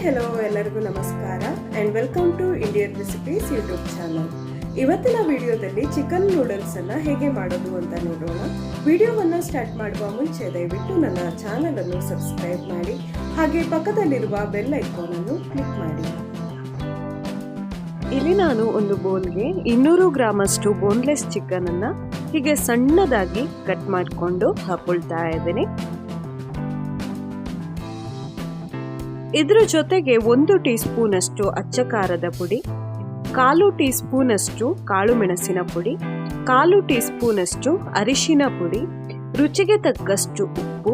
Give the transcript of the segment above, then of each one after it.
Hello ಎಲ್ಲರಿಗೂ ನಮಸ್ಕಾರ and welcome to Indian recipes YouTube channel. ಇವತ್ತಿನ ವಿಡಿಯೋದಲ್ಲಿ ಚಿಕನ್ ನೂಡಲ್ಸ್ ಅನ್ನು ಹೇಗೆ ಮಾಡೋದು ಅಂತ ನೋಡೋಣ. ವಿಡಿಯೋವನ್ನು ಸ್ಟಾರ್ಟ್ ಮಾಡುವ ಮುಂಚೆ ದಯವಿಟ್ಟು ನನ್ನ ಚಾನಲನ್ನು ಸಬ್ಸ್ಕ್ರೈಬ್ ಮಾಡಿ, ಹಾಗೆ ಪಕ್ಕದಲ್ಲಿರುವ ಬೆಲ್ ಐಕಾನ್ ಅನ್ನು ಕ್ಲಿಕ್ ಮಾಡಿ. ಇಲ್ಲಿ ನಾನು ಒಂದು ಬೌಲ್ಗೆ 200 ಗ್ರಾಮಷ್ಟು ಬೋನ್ಲೆಸ್ ಚಿಕನ್ ಅನ್ನು ಹೀಗೆ ಸಣ್ಣದಾಗಿ ಕಟ್ ಮಾಡಿಕೊಂಡು ಹಾಕೊಳ್ತಾ ಇದ್ದೀನಿ. ಇದರ ಜೊತೆಗೆ 1 ಟೀ ಸ್ಪೂನ್ ಅಷ್ಟು ಅಚ್ಚ ಖಾರದ ಪುಡಿ, 1/4 ಟೀ ಸ್ಪೂನ್ ಅಷ್ಟು ಕಾಳು ಮೆಣಸಿನ ಪುಡಿ, 1/4 ಟೀ ಸ್ಪೂನ್ ಅಷ್ಟು ಅರಿಶಿನ ಪುಡಿ, ರುಚಿಗೆ ತಕ್ಕಷ್ಟು ಉಪ್ಪು,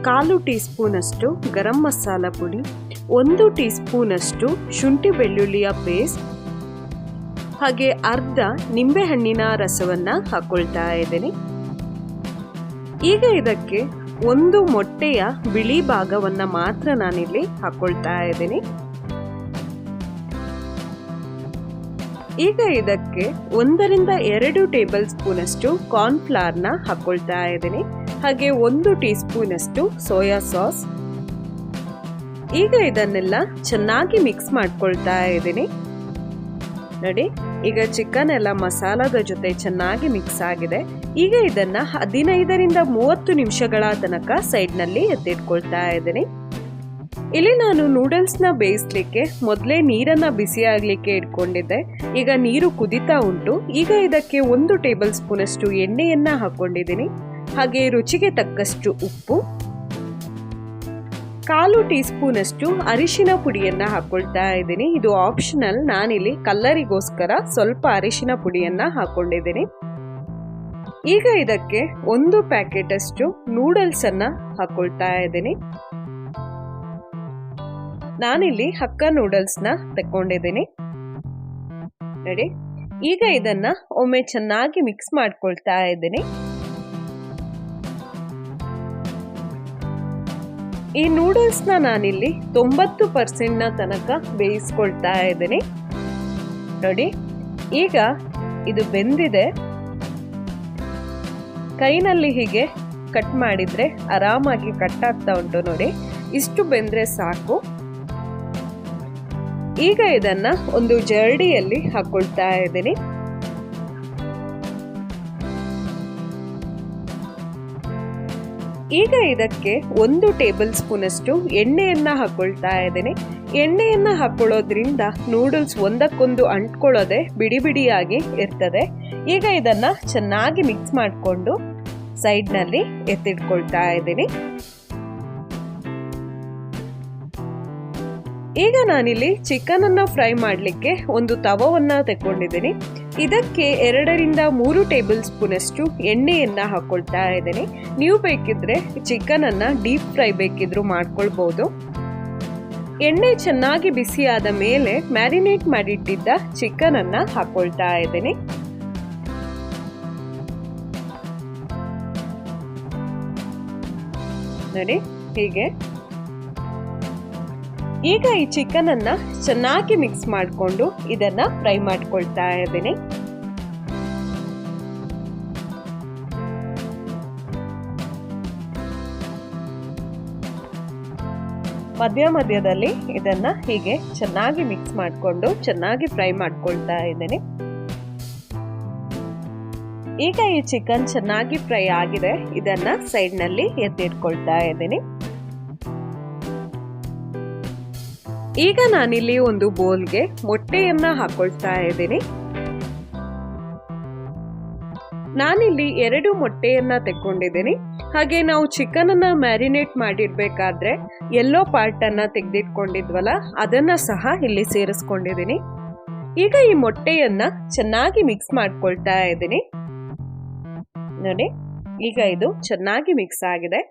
1/4 ಟೀ ಸ್ಪೂನ್ ಅಷ್ಟು ಗರಂ ಮಸಾಲ ಪುಡಿ, 1 ಟೀ ಸ್ಪೂನ್ ಅಷ್ಟು ಶುಂಠಿ ಬೆಳ್ಳುಳ್ಳಿಯ ಪೇಸ್ಟ್, ಹಾಗೆ ಅರ್ಧ ನಿಂಬೆಹಣ್ಣಿನ ರಸವನ್ನ ಹಾಕೊಳ್ತಾ ಇದ್ದೀನಿ. ಈಗ ಇದಕ್ಕೆ 1 ಮೊಟ್ಟೆಯ ಬಿಳಿ ಭಾಗವನ್ನ ಮಾತ್ರ ನಾನಿಲ್ಲಿ ಹಾಕೊಳ್ತಾ ಇದ್ದೀನಿ. ಈಗ ಇದಕ್ಕೆ 1 ರಿಂದ 2 ಟೇಬಲ್ ಸ್ಪೂನ್ ಅಷ್ಟು ಕಾರ್ನ್ ಫ್ಲವರ್ ನ ಹಾಕೊಳ್ತಾ ಇದ್ದೀನಿ, ಹಾಗೆ 1 ಟೀ ಸ್ಪೂನ್ ಅಷ್ಟು ಸೋಯಾ ಸಾಸ್. ಈಗ ಇದನ್ನೆಲ್ಲ ಚೆನ್ನಾಗಿ ಮಿಕ್ಸ್ ಮಾಡ್ಕೊಳ್ತಾ ಇದ್ದೀನಿ. ನೋಡಿ, ಈಗ ಚಿಕನ್ ಎಲ್ಲ ಮಸಾಲದ ಜೊತೆ ಚೆನ್ನಾಗಿ ಮಿಕ್ಸ್ ಆಗಿದೆ. ಈಗ ಇದನ್ನ 15 ರಿಂದ 30 ನಿಮಿಷಗಳ ತನಕ ಸೈಡ್ ನಲ್ಲಿ ಎತ್ತಿಟ್ಕೊಳ್ತಾ ಇದ್ದೀನಿ. ಇಲ್ಲಿ ನಾನು ನೂಡಲ್ಸ್ ನ ಬೇಯಿಸ್ಲಿಕ್ಕೆ ಮೊದಲೇ ನೀರನ್ನ ಬಿಸಿ ಆಗ್ಲಿಕ್ಕೆ ಇಟ್ಕೊಂಡಿದ್ದೆ. ಈಗ ನೀರು ಕುದಿತಾ ಉಂಟು. ಈಗ ಇದಕ್ಕೆ 1 ಟೇಬಲ್ ಸ್ಪೂನ್ ಅಷ್ಟು ಎಣ್ಣೆಯನ್ನ ಹಾಕೊಂಡಿದ್ದೀನಿ, ಹಾಗೆ ರುಚಿಗೆ ತಕ್ಕಷ್ಟು ಉಪ್ಪು, 1/4 ಟೀ ಸ್ಪೂನ್ ಅಷ್ಟು ಅರಿಶಿನ ಪುಡಿಯನ್ನ ಹಾಕೊಳ್ತಾ ಇದ್ದೀನಿ. ಇದು ಆಪ್ಷನಲ್, ನಾನಿಲ್ಲಿ ಕಲರಿಗೋಸ್ಕರ ಸ್ವಲ್ಪ ಅರಿಶಿನ ಪುಡಿಯನ್ನ ಹಾಕೊಂಡಿದ್ದೀನಿ. ಈಗ ಇದಕ್ಕೆ 1 ಪ್ಯಾಕೆಟ್ ಅಷ್ಟು ನೂಡಲ್ಸ್ ಅನ್ನ ಹಾಕೊಳ್ತಾ ಇದ್ದೀನಿ. ನಾನಿಲ್ಲಿ ಹಕ್ಕ ನೂಡಲ್ಸ್ ನ ತಕೊಂಡಿದ್ದೀನಿ. ನೋಡಿ, ಈಗ ಇದನ್ನ ಒಮ್ಮೆ ಚೆನ್ನಾಗಿ ಮಿಕ್ಸ್ ಮಾಡ್ಕೊಳ್ತಾ ಇದ್ದೀನಿ. ಈ ನೂಡಲ್ಸ್ ನ ನಾನಿಲ್ಲಿ 90% ನ ತನಕ ಬೇಯಿಸ್ಕೊಳ್ತಾ ಇದ್ದೀನಿ. ನೋಡಿ, ಈಗ ಇದು ಬೆಂದಿದೆ. ಕೈನಲ್ಲಿ ಹೀಗೆ ಕಟ್ ಮಾಡಿದ್ರೆ ಆರಾಮಾಗಿ ಕಟ್ ಆಗ್ತಾ ಉಂಟು. ನೋಡಿ, ಇಷ್ಟು ಬೆಂದ್ರೆ ಸಾಕು. ಈಗ ಇದನ್ನ ಒಂದು ಜರಡಿಯಲ್ಲಿ ಹಾಕೊಳ್ತಾ ಇದ್ದೀನಿ. ಈಗ ಇದಕ್ಕೆ 1 ಟೇಬಲ್ ಸ್ಪೂನ್ ಅಷ್ಟು ಎಣ್ಣೆಯನ್ನ ಹಾಕೊಳ್ತಾ ಇದ್ದೀನಿ. ಎಣ್ಣೆಯನ್ನ ಹಾಕೊಳ್ಳೋದ್ರಿಂದ ನೂಡಲ್ಸ್ ಒಂದಕ್ಕೊಂದು ಅಂಟ್ಕೊಳ್ಳೋದೆ ಬಿಡಿ ಬಿಡಿಯಾಗಿ ಇರ್ತದೆ. ಈಗ ಇದನ್ನ ಚೆನ್ನಾಗಿ ಮಿಕ್ಸ್ ಮಾಡಿಕೊಂಡು ಸೈಡ್ ನಲ್ಲಿ ಎತ್ತಿಟ್ಕೊಳ್ತಾ ಇದ್ದೀನಿ. ಈಗ ನಾನಿಲ್ಲಿ ಚಿಕನ್ ಅನ್ನ ಫ್ರೈ ಮಾಡಲಿಕ್ಕೆ ಒಂದು ತವವನ್ನ ತಗೊಂಡಿದ್ದೀನಿ. ಇದಕ್ಕೆ 2 ರಿಂದ 3 ಟೇಬಲ್ ಸ್ಪೂನ್ ಅಷ್ಟು ಎಣ್ಣೆಯನ್ನ ಹಾಕೊಳ್ತಾ ಇದ್ದೀನಿ. ನೀವು ಬೇಕಿದ್ರೆ ಚಿಕನ್ ಅನ್ನ ಡೀಪ್ ಫ್ರೈ ಬೇಕಿದ್ರು ಮಾಡ್ಕೊಳ್ಬಹುದು. ಎಣ್ಣೆ ಚೆನ್ನಾಗಿ ಬಿಸಿ ಆದ ಮೇಲೆ ಮ್ಯಾರಿನೇಟ್ ಮಾಡಿಟ್ಟಿದ್ದ ಚಿಕನ್ ಅನ್ನ ಹಾಕೊಳ್ತಾ ಇದ್ದೀನಿ. ನೋಡಿ, ಹೀಗೆ. ಈಗ ಈ ಚಿಕನ್ ಅನ್ನ ಚೆನ್ನಾಗಿ ಮಿಕ್ಸ್ ಮಾಡಿಕೊಂಡು ಇದನ್ನ ಫ್ರೈ ಮಾಡ್ಕೊಳ್ತಾ ಇದ್ದೀನಿ. ಮಧ್ಯದಲ್ಲಿ ಇದನ್ನ ಹೀಗೆ ಚೆನ್ನಾಗಿ ಮಿಕ್ಸ್ ಮಾಡಿಕೊಂಡು ಚೆನ್ನಾಗಿ ಫ್ರೈ ಮಾಡ್ಕೊಳ್ತಾ ಇದ್ದೀನಿ. ಈಗ ಈ ಚಿಕನ್ ಚೆನ್ನಾಗಿ ಫ್ರೈ ಆಗಿದೆ. ಇದನ್ನ ಸೈಡ್ ನಲ್ಲಿ ಎತ್ತಿಟ್ಕೊಳ್ತಾ ಇದ್ದೀನಿ. ಈಗ ನಾನಿಲ್ಲಿ ಒಂದು ಬೌಲ್ಗೆ ಮೊಟ್ಟೆಯನ್ನ ಹಾಕೊಳ್ತಾ ಇದ್ದೀನಿ. ನಾನಿಲ್ಲಿ 2 ಮೊಟ್ಟೆಯನ್ನ ತೆಕ್ಕೊಂಡಿದ್ದೀನಿ. ಹಾಗೆ ನಾವು ಚಿಕನ್ ಅನ್ನ ಮ್ಯಾರಿನೇಟ್ ಮಾಡಿರ್ಬೇಕಾದ್ರೆ ಯೆಲ್ಲೋ ಪಾರ್ಟ್ ಅನ್ನ ತೆಗೆದಿಟ್ಕೊಂಡಿದ್ವಲ್ಲ, ಅದನ್ನ ಸಹ ಇಲ್ಲಿ ಸೇರಿಸ್ಕೊಂಡಿದ್ದೀನಿ. ಈಗ ಈ ಮೊಟ್ಟೆಯನ್ನ ಚೆನ್ನಾಗಿ ಮಿಕ್ಸ್ ಮಾಡ್ಕೊಳ್ತಾ ಇದ್ದೀನಿ. ನೋಡಿ, ಈಗ ಇದು ಚೆನ್ನಾಗಿ ಮಿಕ್ಸ್ ಆಗಿದೆ.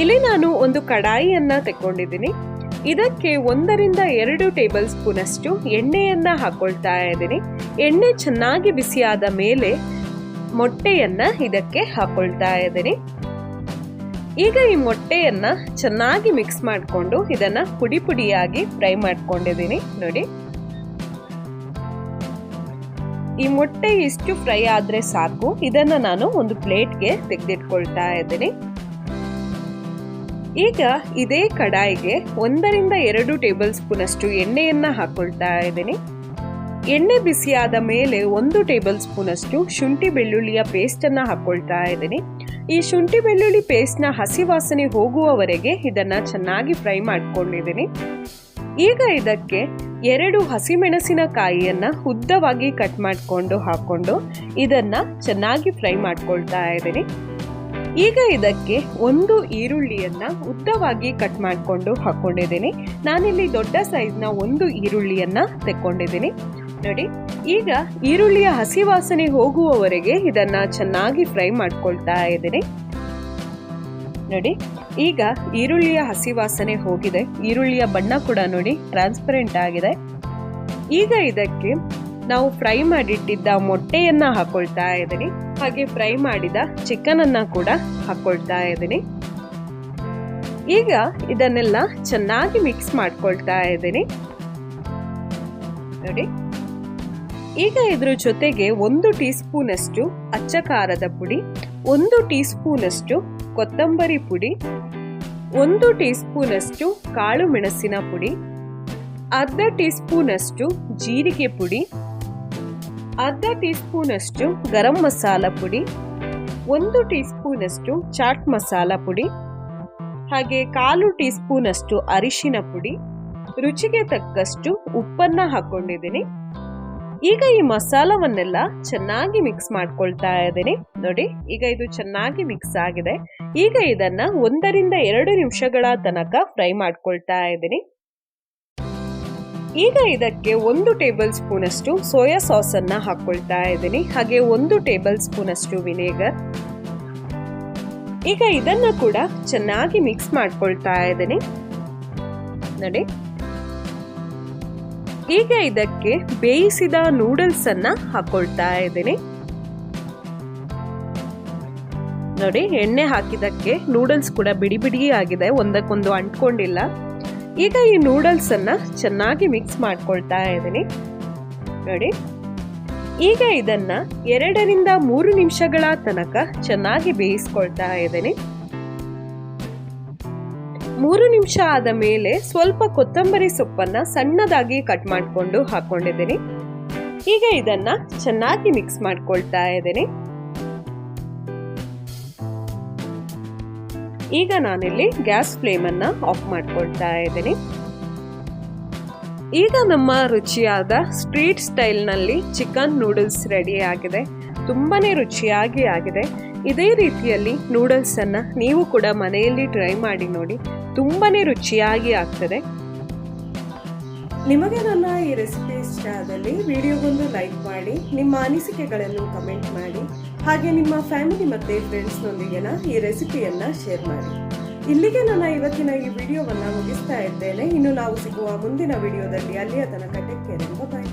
ಇಲ್ಲಿ ನಾನು ಒಂದು ಕಡಾಯಿಯನ್ನ ತೆಕ್ಕೊಂಡಿದ್ದೀನಿ. ಇದಕ್ಕೆ 1 ರಿಂದ 2 ಟೇಬಲ್ ಸ್ಪೂನ್ ಅಷ್ಟು ಎಣ್ಣೆಯನ್ನ ಹಾಕೊಳ್ತಾ ಇದ್ದೀನಿ. ಎಣ್ಣೆ ಚೆನ್ನಾಗಿ ಬಿಸಿಯಾದ ಮೇಲೆ ಮೊಟ್ಟೆಯನ್ನ ಇದಕ್ಕೆ ಹಾಕೊಳ್ತಾ ಇದ್ದೀನಿ. ಈಗ ಈ ಮೊಟ್ಟೆಯನ್ನ ಚೆನ್ನಾಗಿ ಮಿಕ್ಸ್ ಮಾಡಿಕೊಂಡು ಇದನ್ನ ಪುಡಿ ಪುಡಿಯಾಗಿ ಫ್ರೈ ಮಾಡ್ಕೊಂಡಿದ್ದೀನಿ. ನೋಡಿ, ಈ ಮೊಟ್ಟೆ ಇಷ್ಟು ಫ್ರೈ ಆದ್ರೆ ಸಾಕು. ಇದನ್ನ ನಾನು ಒಂದು ಪ್ಲೇಟ್ಗೆ ತೆಗೆದಿಟ್ಕೊಳ್ತಾ ಇದ್ದೀನಿ. ಈಗ ಇದೇ ಕಡಾಯಿಗೆ 1 ರಿಂದ 2 ಟೇಬಲ್ ಸ್ಪೂನ್ ಅಷ್ಟು ಎಣ್ಣೆಯನ್ನು ಹಾಕೊಳ್ತಾ ಇದ್ದೀನಿ. ಎಣ್ಣೆ ಬಿಸಿಯಾದ ಮೇಲೆ 1 ಟೇಬಲ್ ಸ್ಪೂನ್ ಅಷ್ಟು ಶುಂಠಿ ಬೆಳ್ಳುಳ್ಳಿಯ ಪೇಸ್ಟನ್ನು ಹಾಕೊಳ್ತಾ ಇದ್ದೀನಿ. ಈ ಶುಂಠಿ ಬೆಳ್ಳುಳ್ಳಿ ಪೇಸ್ಟ್ನ ಹಸಿ ವಾಸನೆ ಹೋಗುವವರೆಗೆ ಇದನ್ನು ಚೆನ್ನಾಗಿ ಫ್ರೈ ಮಾಡ್ಕೊಂಡಿದ್ದೀನಿ. ಈಗ ಇದಕ್ಕೆ 2 ಹಸಿಮೆಣಸಿನಕಾಯಿಯನ್ನು ಉದ್ದವಾಗಿ ಕಟ್ ಮಾಡಿಕೊಂಡು ಹಾಕೊಂಡು ಇದನ್ನು ಚೆನ್ನಾಗಿ ಫ್ರೈ ಮಾಡ್ಕೊಳ್ತಾ ಇದ್ದೀನಿ. ಈಗ ಇದಕ್ಕೆ 1 ಈರುಳ್ಳಿಯನ್ನು ಉದ್ದವಾಗಿ ಕಟ್ ಮಾಡಿಕೊಂಡು ಹಾಕೊಂಡಿದ್ದೀನಿ. ನಾನಿಲ್ಲಿ ದೊಡ್ಡ ಸೈಜ್ನ 1 ಈರುಳ್ಳಿಯನ್ನು ತೆಕ್ಕೊಂಡಿದ್ದೀನಿ. ನೋಡಿ, ಈಗ ಈರುಳ್ಳಿಯ ಹಸಿ ವಾಸನೆ ಹೋಗುವವರೆಗೆ ಇದನ್ನು ಚೆನ್ನಾಗಿ ಫ್ರೈ ಮಾಡ್ಕೊಳ್ತಾ ಇದ್ದೀನಿ. ನೋಡಿ, ಈಗ ಈರುಳ್ಳಿಯ ಹಸಿ ವಾಸನೆ ಹೋಗಿದೆ. ಈರುಳ್ಳಿಯ ಬಣ್ಣ ಕೂಡ ನೋಡಿ ಟ್ರಾನ್ಸ್ಪರೆಂಟ್ ಆಗಿದೆ. ಈಗ ಇದಕ್ಕೆ ನಾವು ಫ್ರೈ ಮಾಡಿಟ್ಟಿದ್ದ ಮೊಟ್ಟೆಯನ್ನ ಹಾಕೊಳ್ತಾ ಇದ್ದೀನಿ. ಹಾಗೆ ಫ್ರೈ ಮಾಡಿದ ಚಿಕನ್ ಅನ್ನ ಕೂಡ ಹಾಕೊಳ್ತಾ ಇದ್ದೀನಿ. ಈಗ ಇದನ್ನೆಲ್ಲ ಚೆನ್ನಾಗಿ ಮಿಕ್ಸ್ ಮಾಡ್ಕೊಳ್ತಾ ಇದ್ದೀನಿ. ನೋಡಿ, ಈಗ ಇದ್ರ ಜೊತೆಗೆ 1 ಟೀ ಸ್ಪೂನ್ ಅಷ್ಟು ಅಚ್ಚ ಖಾರದ ಪುಡಿ, 1 ಟೀ ಸ್ಪೂನ್ ಅಷ್ಟು ಕೊತ್ತಂಬರಿ ಪುಡಿ, 1 ಟೀ ಸ್ಪೂನ್ ಅಷ್ಟು ಕಾಳು ಮೆಣಸಿನ ಪುಡಿ, ಅರ್ಧ ಟೀ ಸ್ಪೂನ್ ಅಷ್ಟು ಜೀರಿಗೆ ಪುಡಿ, ಅರ್ಧ ಟೀ ಸ್ಪೂನ್ ಅಷ್ಟು ಗರಂ ಮಸಾಲ ಪುಡಿ, 1 ಟೀ ಸ್ಪೂನ್ ಅಷ್ಟು ಚಾಟ್ ಮಸಾಲ ಪುಡಿ, ಹಾಗೆ 1/4 ಟೀ ಸ್ಪೂನ್ ಅಷ್ಟು ಅರಿಶಿನ ಪುಡಿ, ರುಚಿಗೆ ತಕ್ಕಷ್ಟು ಉಪ್ಪನ್ನ ಹಾಕೊಂಡಿದ್ದೀನಿ. ಈಗ ಈ ಮಸಾಲವನ್ನೆಲ್ಲ ಚೆನ್ನಾಗಿ ಮಿಕ್ಸ್ ಮಾಡ್ಕೊಳ್ತಾ ಇದ್ದೀನಿ. ನೋಡಿ, ಈಗ ಇದು ಚೆನ್ನಾಗಿ ಮಿಕ್ಸ್ ಆಗಿದೆ. ಈಗ ಇದನ್ನ 1 ರಿಂದ 2 ನಿಮಿಷಗಳ ತನಕ ಫ್ರೈ ಮಾಡ್ಕೊಳ್ತಾ ಇದ್ದೀನಿ. ಈಗ ಇದಕ್ಕೆ 1 ಟೇಬಲ್ ಸ್ಪೂನ್ ಅಷ್ಟು ಸೋಯಾ ಸಾಸ್ ಅನ್ನ ಹಾಕೊಳ್ತಾ ಇದ್ದೀನಿ. ಹಾಗೆ 1 ಟೇಬಲ್ ಸ್ಪೂನ್ ಅಷ್ಟು ವಿನೆಗರ್. ಈಗ ಇದನ್ನ ಕೂಡ ಚೆನ್ನಾಗಿ ಮಿಕ್ಸ್ ಮಾಡ್ಕೊಳ್ತಾ ಇದ್ದೀನಿ. ನೋಡಿ, ಈಗ ಇದಕ್ಕೆ ಬೇಯಿಸಿದ ನೂಡಲ್ಸ್ ಅನ್ನ ಹಾಕೊಳ್ತಾ ಇದ್ದೀನಿ. ನೋಡಿ, ಎಣ್ಣೆ ಹಾಕಿದಕ್ಕೆ ನೂಡಲ್ಸ್ ಕೂಡ ಬಿಡಿ ಬಿಡಿ ಆಗಿದೆ, ಒಂದಕ್ಕೊಂದು ಅಂಟ್ಕೊಂಡಿಲ್ಲ. ಈಗ ಈ ನೂಡಲ್ಸ್ ಅನ್ನ ಚೆನ್ನಾಗಿ ಮಿಕ್ಸ್ ಮಾಡ್ಕೊಳ್ತಾ ಇದ್ದೀನಿ. ನೋಡಿ, ಈಗ ಇದನ್ನ 2 ರಿಂದ 3 ನಿಮಿಷಗಳ ತನಕ ಚೆನ್ನಾಗಿ ಬೇಯಿಸ್ಕೊಳ್ತಾ ಇದ್ದೀನಿ. 3 ನಿಮಿಷ ಆದ ಮೇಲೆ ಸ್ವಲ್ಪ ಕೊತ್ತಂಬರಿ ಸೊಪ್ಪನ್ನ ಸಣ್ಣದಾಗಿ ಕಟ್ ಮಾಡಿಕೊಂಡು ಹಾಕೊಂಡಿದ್ದೀನಿ. ಈಗ ಇದನ್ನ ಚೆನ್ನಾಗಿ ಮಿಕ್ಸ್ ಮಾಡ್ಕೊಳ್ತಾ ಇದ್ದೀನಿ. ಈಗ ನಾನಿಲ್ಲಿ ಗ್ಯಾಸ್ ಫ್ಲೇಮ್ ಅನ್ನ ಆಫ್ ಮಾಡ್ಕೊಳ್ತಾ ಇದ್ದೀನಿ. ಈಗ ನಮ್ಮ ರುಚಿಯಾದ ಸ್ಟ್ರೀಟ್ ಸ್ಟೈಲ್ ನಲ್ಲಿ ಚಿಕನ್ ನೂಡಲ್ಸ್ ರೆಡಿ ಆಗಿದೆ. ತುಂಬಾನೇ ರುಚಿಯಾಗಿ ಆಗಿದೆ. ಇದೇ ರೀತಿಯಲ್ಲಿ ನೂಡಲ್ಸ್ ಅನ್ನ ನೀವು ಕೂಡ ಮನೆಯಲ್ಲಿ ಟ್ರೈ ಮಾಡಿ ನೋಡಿ, ತುಂಬಾನೇ ರುಚಿಯಾಗಿ ಆಗ್ತದೆ. ನಿಮಗೆ ನನ್ನ ಈ ರೆಸಿಪಿ ಇಷ್ಟ ಆದಲ್ಲಿ ವಿಡಿಯೋಗೊಂದು ಲೈಕ್ ಮಾಡಿ, ನಿಮ್ಮ ಅನಿಸಿಕೆಗಳನ್ನು ಕಮೆಂಟ್ ಮಾಡಿ, ಹಾಗೆ ನಿಮ್ಮ ಫ್ಯಾಮಿಲಿ ಮತ್ತು ಫ್ರೆಂಡ್ಸ್ನೊಂದಿಗೆ ಈ ರೆಸಿಪಿಯನ್ನು ಶೇರ್ ಮಾಡಿ. ಇಲ್ಲಿಗೆ ನನ್ನ ಇವತ್ತಿನ ಈ ವಿಡಿಯೋವನ್ನು ಮುಗಿಸ್ತಾ ಇದ್ದೇನೆ. ಇನ್ನು ನಾವು ಸಿಗುವ ಮುಂದಿನ ವಿಡಿಯೋದಲ್ಲಿ, ಅಲ್ಲಿಯ ತನಕ ಟೇಕ್ ಕೇರ್. ಬಾಯ್.